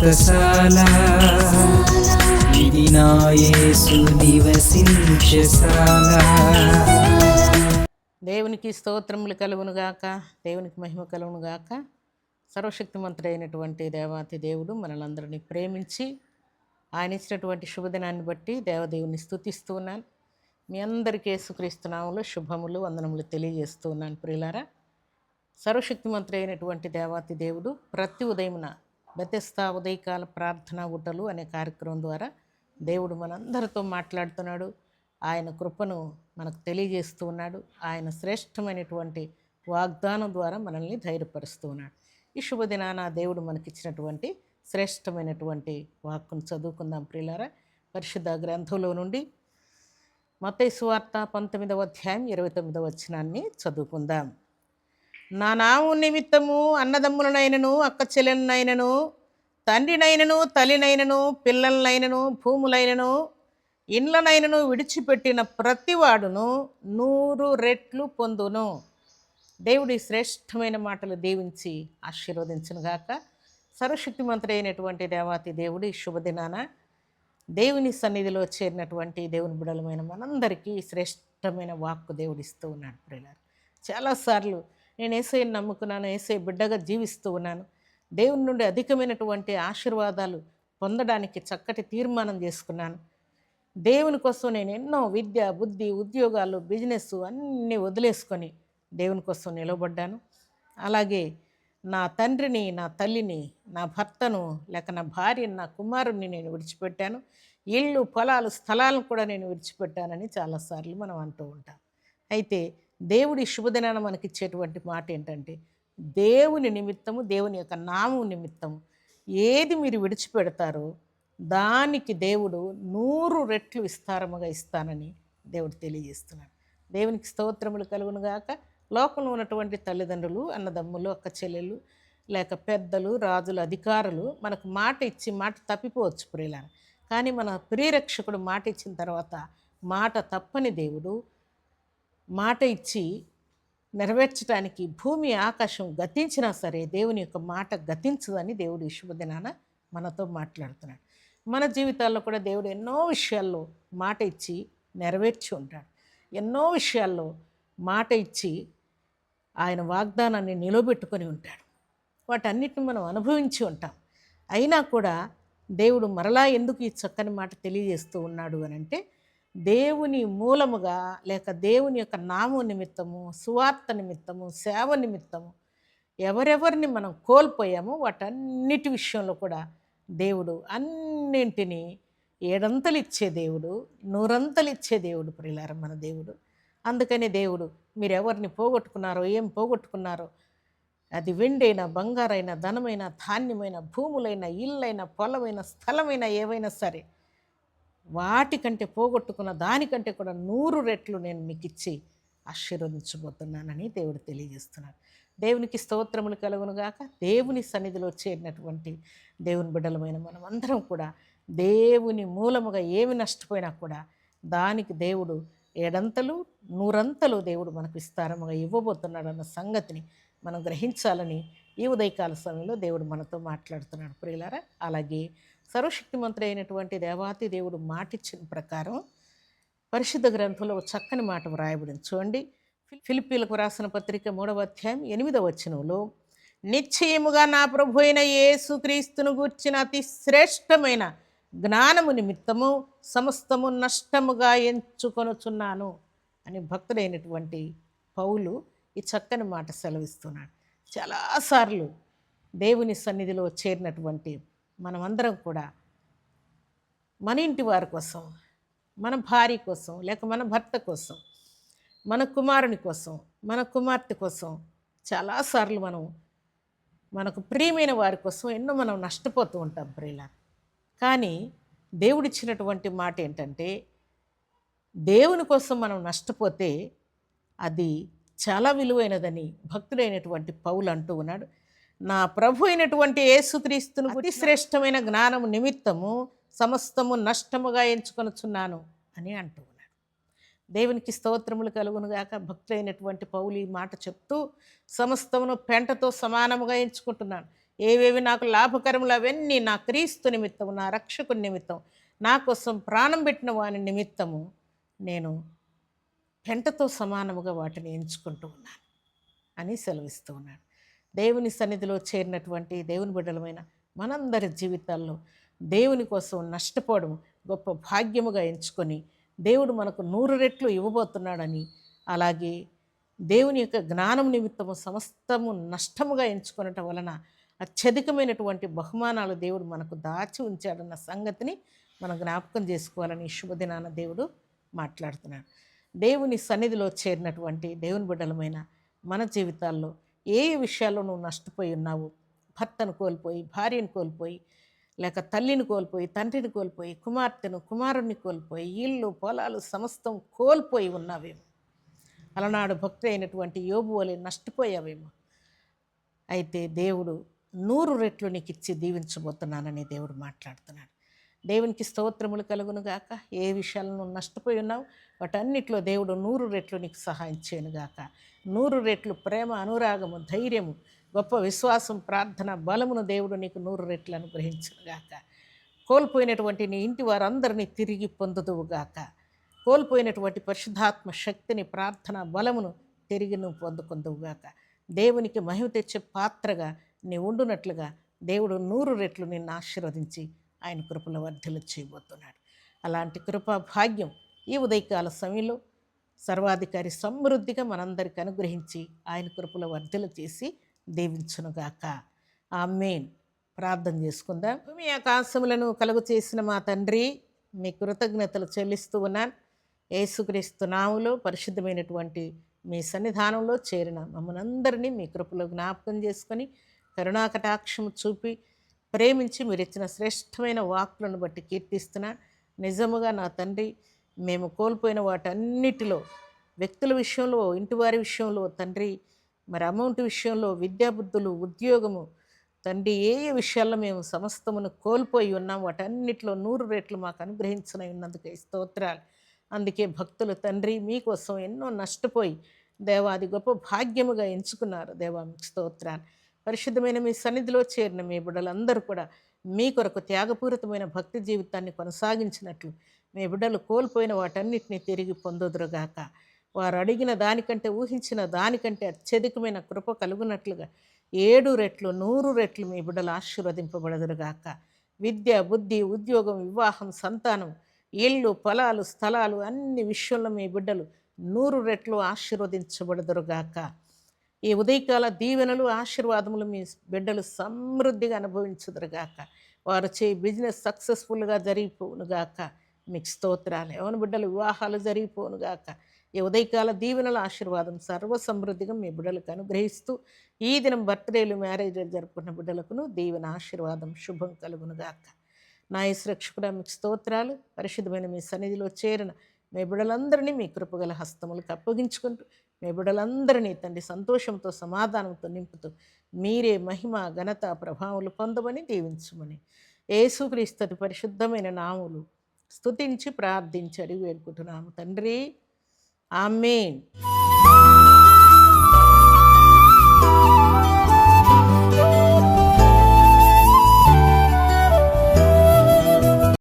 వ్రతశాల ఇది నా యేసు నివసించశాల. దేవునికి స్తోత్రములు కలుగునుగాక, దేవునికి మహిమ కలుగునుగాక. సర్వశక్తిమంతుడైనటువంటి దేవాతి దేవుడు మనలందరినీ ప్రేమించి ఆయన ఇచ్చినటువంటి శుభదినాన్ని బట్టి దేవదేవుని స్తుతిస్తూ ఉన్నాను. మీ అందరికీ యేసుక్రీస్తు నామములో శుభములు వందనములు తెలియజేస్తూ ఉన్నాను. ప్రియులారా, సర్వశక్తిమంతుడైనటువంటి దేవాతి దేవుడు ప్రతి ఉదయమున బెతెస్దా ఉదయకాల ప్రార్థనా గుట్టలు అనే కార్యక్రమం ద్వారా దేవుడు మనందరితో మాట్లాడుతున్నాడు. ఆయన కృపను మనకు తెలియజేస్తూ ఉన్నాడు. ఆయన శ్రేష్టమైనటువంటి వాగ్దానం ద్వారా మనల్ని ధైర్యపరుస్తూ ఉన్నాడు. ఈ శుభదినాన దేవుడు మనకిచ్చినటువంటి శ్రేష్టమైనటువంటి వాక్కును చదువుకుందాం. ప్రియులారా, పరిశుద్ధ గ్రంథంలో నుండి మత్తయి సువార్త 19వ అధ్యాయం 29వ వచనాన్ని చదువుకుందాం. నా నామం నిమిత్తము అన్నదమ్ములనైనను అక్క చెల్లెలనైనను తండ్రినైనను తల్లినైనను పిల్లలనైనను భూములైనను ఇండ్లనైనను విడిచిపెట్టిన ప్రతివాడును 100 రెట్లు పొందును. దేవుడి శ్రేష్టమైన మాటలు దీవించి ఆశీర్వదించునుగాక. సర్వశక్తిమంతుడైనటువంటి దేవాతి దేవుడి శుభదినాన దేవుని సన్నిధిలో చేరినటువంటి దేవుని బిడ్డలమైన మనందరికీ శ్రేష్టమైన వాక్కు దేవుడిస్తూ ఉన్నాడు. ప్రియులారా, చాలాసార్లు నేను యేసయ్యను నమ్ముకున్నాను, యేసయ్య బిడ్డగా జీవిస్తూ ఉన్నాను, దేవుని నుండి అధికమైనటువంటి ఆశీర్వాదాలు పొందడానికి చక్కటి తీర్మానం చేసుకున్నాను. దేవుని కోసం నేను ఎన్నో విద్య బుద్ధి ఉద్యోగాలు బిజినెస్ అన్నీ వదిలేసుకొని దేవుని కోసం నిలబడ్డాను. అలాగే నా తండ్రిని నా తల్లిని నా భర్తను లేక నా భార్యని నా కుమారుణ్ణి నేను విడిచిపెట్టాను. ఇళ్ళు పొలాలు స్థలాలను కూడా నేను విడిచిపెట్టానని చాలాసార్లు మనం అంటూ ఉంటాం. అయితే దేవుడి శుభదినాన మనకిచ్చేటువంటి మాట ఏంటంటే, దేవుని నిమిత్తము దేవుని యొక్క నామం నిమిత్తము ఏది మీరు విడిచిపెడతారో దానికి దేవుడు 100 రెట్లు విస్తారముగా ఇస్తానని దేవుడు తెలియజేస్తున్నాడు. దేవునికి స్తోత్రములు కలుగునుగాక. లోకంలో ఉన్నటువంటి తల్లిదండ్రులు అన్నదమ్ములు అక్క చెల్లెలు లేక పెద్దలు రాజులు అధికారులు మనకు మాట ఇచ్చి మాట తప్పిపోవచ్చు ప్రియులారా. కానీ మన ప్రియరక్షకుడు మాట ఇచ్చిన తర్వాత మాట తప్పని దేవుడు మాట ఇచ్చి నెరవేర్చడానికి భూమి ఆకాశం గతించినా సరే దేవుని యొక్క మాట గతించదని దేవుడు ఈ శుభదినాన మనతో మాట్లాడుతున్నాడు. మన జీవితాల్లో కూడా దేవుడు ఎన్నో విషయాల్లో మాట ఇచ్చి నెరవేర్చి ఉంటాడు. ఎన్నో విషయాల్లో మాట ఇచ్చి ఆయన వాగ్దానాన్ని నిలబెట్టుకొని ఉంటాడు. వాటన్నిటిని మనం అనుభవించి ఉంటాం. అయినా కూడా దేవుడు మరలా ఎందుకు ఈ చక్కని మాట తెలియజేస్తూ ఉన్నాడు అని అంటే, దేవుని మూలముగా లేక దేవుని యొక్క నామం నిమిత్తము సువార్త నిమిత్తము సేవ నిమిత్తము ఎవరెవరిని మనం కోల్పోయామో వాటన్నిటి విషయంలో కూడా దేవుడు అన్నింటినీ 7 ఇచ్చే దేవుడు, 100 ఇచ్చే దేవుడు ప్రియులారా మన దేవుడు. అందుకని దేవుడు మీరు ఎవరిని పోగొట్టుకున్నారో ఏం పోగొట్టుకున్నారో, అది వెండైనా బంగారైనా ధనమైన ధాన్యమైన భూములైన ఇల్లైన పొలమైన స్థలమైన ఏవైనా సరే వాటికంటే పోగొట్టుకున్న దానికంటే కూడా 100 రెట్లు నేను మీకు ఇచ్చి ఆశీర్వదించబోతున్నానని దేవుడు తెలియజేస్తున్నాడు. దేవునికి స్తోత్రములు కలుగునుగాక. దేవుని సన్నిధిలో చేరినటువంటి దేవుని బిడ్డలమైన మనం అందరం కూడా దేవుని మూలముగా ఏమి నష్టపోయినా కూడా దానికి దేవుడు 7 100 దేవుడు మనకు విస్తారముగా ఇవ్వబోతున్నాడు అన్న సంగతిని మనం గ్రహించాలని ఈ ఉదయకాల సమయంలో దేవుడు మనతో మాట్లాడుతున్నాడు ప్రియులారా. అలాగే సర్వశక్తిమంతుడైనటువంటి దేవాతి దేవుడు మాటిచ్చిన ప్రకారం పరిశుద్ధ గ్రంథంలో చక్కని మాట వ్రాయబడింది. చూడండి, ఫిలిప్పీలకు రాసిన పత్రిక 3వ అధ్యాయం 8వ వచనంలో, నిశ్చయముగా నా ప్రభు అయిన యేసుక్రీస్తును గూర్చిన అతి శ్రేష్టమైన జ్ఞానము నిమిత్తము సమస్తము నష్టముగా ఎంచుకొనుచున్నాను అని భక్తుడైనటువంటి పౌలు ఈ చక్కని మాట సెలవిస్తున్నాడు. చాలాసార్లు దేవుని సన్నిధిలో చేరినటువంటి మనమందరం కూడా మన ఇంటి వారి కోసం, మన భార్య కోసం లేక మన భర్త కోసం, మన కుమారుని కోసం, మన కుమార్తె కోసం చాలాసార్లు మనకు ప్రియమైన వారి కోసం ఎన్నో మనం నష్టపోతూ ఉంటాం ప్రియులారా. కానీ దేవుడిచ్చినటువంటి మాట ఏంటంటే, దేవుని కోసం మనం నష్టపోతే అది చాలా విలువైనదని భక్తుడైనటువంటి పౌలు అంటూ ఉన్నాడు. నా ప్రభు అయినటువంటి యేసుక్రీస్తును అతి శ్రేష్టమైన జ్ఞానము నిమిత్తము సమస్తము నష్టముగా ఎంచుకొనుచున్నాను అని అంటూ ఉన్నాడు. దేవునికి స్తోత్రములు కలుగునుగాక. భక్తులైనటువంటి పౌలు ఈ మాట చెప్తూ సమస్తమును పెంటతో సమానముగా ఎంచుకుంటున్నాను. ఏవేవి నాకు లాభకరములు అవన్నీ నా క్రీస్తు నిమిత్తము, నా రక్షకుని నిమిత్తం, నా కోసం ప్రాణం పెట్టిన వాని నిమిత్తము నేను పెంటతో సమానముగా వాటిని ఎంచుకుంటూ ఉన్నాను అని సెలవిస్తూ ఉన్నాడు. దేవుని సన్నిధిలో చేరినటువంటి దేవుని బిడ్డలమైన మనందరి జీవితాల్లో దేవుని కోసం నష్టపోవడం గొప్ప భాగ్యముగా ఎంచుకొని దేవుడు మనకు 100 రెట్లు ఇవ్వబోతున్నాడని, అలాగే దేవుని యొక్క జ్ఞానం నిమిత్తము సమస్తము నష్టముగా ఎంచుకొనటం వలన అత్యధికమైనటువంటి బహుమానాలు దేవుడు మనకు దాచి ఉంచాడన్న సంగతిని మనం జ్ఞాపకం చేసుకోవాలని ఈ శుభదినాన దేవుడు మాట్లాడుతున్నాడు. దేవుని సన్నిధిలో చేరినటువంటి దేవుని బిడ్డలమైన మన జీవితాల్లో ఏ విషయాల్లో నువ్వు నష్టపోయి ఉన్నావు, భర్తను కోల్పోయి, భార్యను కోల్పోయి, లేక తల్లిని కోల్పోయి, తండ్రిని కోల్పోయి, కుమార్తెను కుమారుణ్ణి కోల్పోయి, ఇల్లు పొలాలు సమస్తం కోల్పోయి ఉన్నావేమో, అలనాడు భక్తి అయినటువంటి యోబు వలె నష్టపోయావేమో. అయితే దేవుడు 100 రెట్లు నీకు ఇచ్చి దీవించబోతున్నానని దేవుడు మాట్లాడుతున్నాడు. దేవునికి స్తోత్రములు కలుగును గాక. ఏ విషయాలను నష్టపోయి ఉన్నావు వాటన్నిటిలో దేవుడు 100 రెట్లు నీకు సహాయం చేయను గాక. 100 రెట్లు ప్రేమ, అనురాగము, ధైర్యము, గొప్ప విశ్వాసం, ప్రార్థన బలమును దేవుడు నీకు 100 రెట్లు అనుగ్రహించును గాక. కోల్పోయినటువంటి నీ ఇంటి వారందరినీ తిరిగి పొందుదువుగాక. కోల్పోయినటువంటి పరిశుద్ధాత్మ శక్తిని, ప్రార్థన బలమును తిరిగి నువ్వు పొందుకుందువుగాక. దేవునికి మహిమ తెచ్చే పాత్రగా నీ ఉండునట్లుగా దేవుడు 100 రెట్లు నిన్ను ఆశీర్వదించి ఆయన కృపలో వర్ధిల్లు చేయబోతున్నాడు. అలాంటి కృపా భాగ్యం ఈ ఉదయకాల సమయంలో సర్వాధికారి సమృద్ధిగా మనందరికి అనుగ్రహించి ఆయన కృపలో వర్ధిల్లు చేసి దీవించునుగాక. ఆమేన్. ప్రార్థన చేసుకుందాం. మీ ఆకాశములను కలుగు చేసిన మా తండ్రి, మీ కృతజ్ఞతలు చెల్లిస్తూ ఉన్నాను. యేసుక్రీస్తు నామములో పరిశుద్ధమైనటువంటి మీ సన్నిధానంలో చేరిన మమ్మల్ని అందరినీ మీ కృపలో జ్ఞాపకం చేసుకొని కరుణాకటాక్షము చూపి ప్రేమించి మీరు ఇచ్చిన శ్రేష్టమైన వాక్కులను బట్టి కీర్తిస్తున్నాను. నిజముగా నా తండ్రి, మేము కోల్పోయిన వాటన్నిటిలో, వ్యక్తుల విషయంలో, ఇంటివారి విషయంలో తండ్రి, మరి అమౌంట్ విషయంలో, విద్యాబుద్ధులు, ఉద్యోగము తండ్రి, ఏ ఏ విషయాల్లో మేము సమస్తమును కోల్పోయి ఉన్నాం వాటన్నిటిలో 100 రెట్లు మాకు అనుగ్రహించిన ఉన్నందుకే స్తోత్రాలు. అందుకే భక్తులు తండ్రి మీకోసం ఎన్నో నష్టపోయి దేవా అది గొప్ప భాగ్యముగా ఎంచుకున్నారు. దేవా మీకు స్తోత్రాలు. పరిశుద్ధమైన మీ సన్నిధిలో చేరిన మీ బిడ్డలందరూ కూడా మీ కొరకు త్యాగపూరితమైన భక్తి జీవితాన్ని కొనసాగించినట్లు మీ బిడ్డలు కోల్పోయిన వాటన్నిటిని తిరిగి పొందుదురుగాక. వారు అడిగిన దానికంటే, ఊహించిన దానికంటే అత్యధికమైన కృప కలుగునట్లుగా 7 రెట్లు 100 రెట్లు మీ బిడ్డలు ఆశీర్వదింపబడదురుగాక. విద్య, బుద్ధి, ఉద్యోగం, వివాహం, సంతానం, ఇళ్ళు, పొలాలు, స్థలాలు అన్ని విషయంలో మీ బిడ్డలు 100 రెట్లు ఆశీర్వదించబడదురుగాక. ఈ ఉదయకాల దీవెనలు, ఆశీర్వాదములు మీ బిడ్డలు సమృద్ధిగా అనుభవించుదురుగాక. వారు చేయి బిజినెస్ సక్సెస్ఫుల్గా జరిగిపోనుగాక. మీకు స్తోత్రాలు. ఎవరి బిడ్డలు వివాహాలు జరిగిపోనుగాక. ఈ ఉదయకాల దీవెనల ఆశీర్వాదం సర్వ సమృద్ధిగా మీ బిడ్డలకు అనుగ్రహిస్తూ ఈ దినం బర్త్డేలు, మ్యారేజ్లు జరుపుకున్న బిడ్డలకును దీవెన, ఆశీర్వాదం, శుభం కలుగునుగాక. నా యేసురక్షకుడా మీకు స్తోత్రాలు. పరిశుద్ధమైన మీ సన్నిధిలో చేరిన మీ బిడ్డలందరినీ మీ కృపగల హస్తములకు అప్పగించుకుంటూ మీ బిడ్డలందరినీ తండ్రి సంతోషంతో, సమాధానంతో నింపుతూ మీరే మహిమ, ఘనత, ప్రభావములు పొందమని దీవించమని యేసుక్రీస్తు పరిశుద్ధమైన నామములు స్తుతించి ప్రార్థించి అడిగి వేడుకుంటున్నాము తండ్రి. ఆమేన్.